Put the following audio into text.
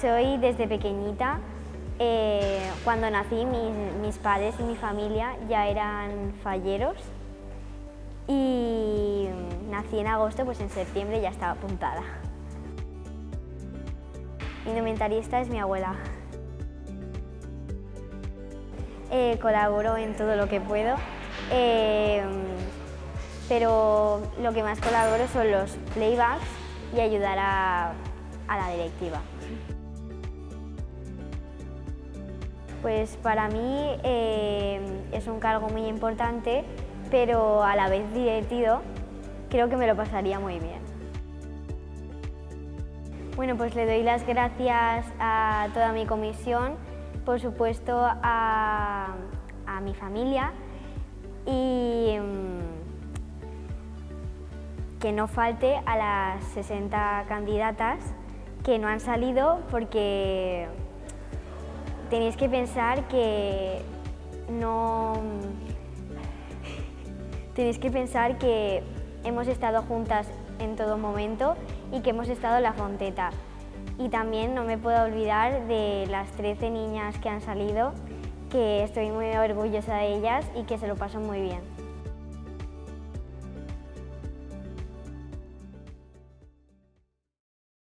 Soy desde pequeñita. Cuando nací, mis padres y mi familia ya eran falleros y nací en agosto, pues en septiembre ya estaba apuntada. Mi indumentarista es mi abuela. Colaboro en todo lo que puedo, pero lo que más colaboro son los playbacks y ayudar a la directiva. Pues para mí es un cargo muy importante, pero a la vez divertido. Creo que me lo pasaría muy bien. Bueno, pues le doy las gracias a toda mi comisión, por supuesto a mi familia y que no falte a las 60 candidatas que no han salido, porque tenéis que pensar que hemos estado juntas en todo momento y que hemos estado en la Fonteta. Y también no me puedo olvidar de las 13 niñas que han salido, que estoy muy orgullosa de ellas y que se lo pasan muy bien.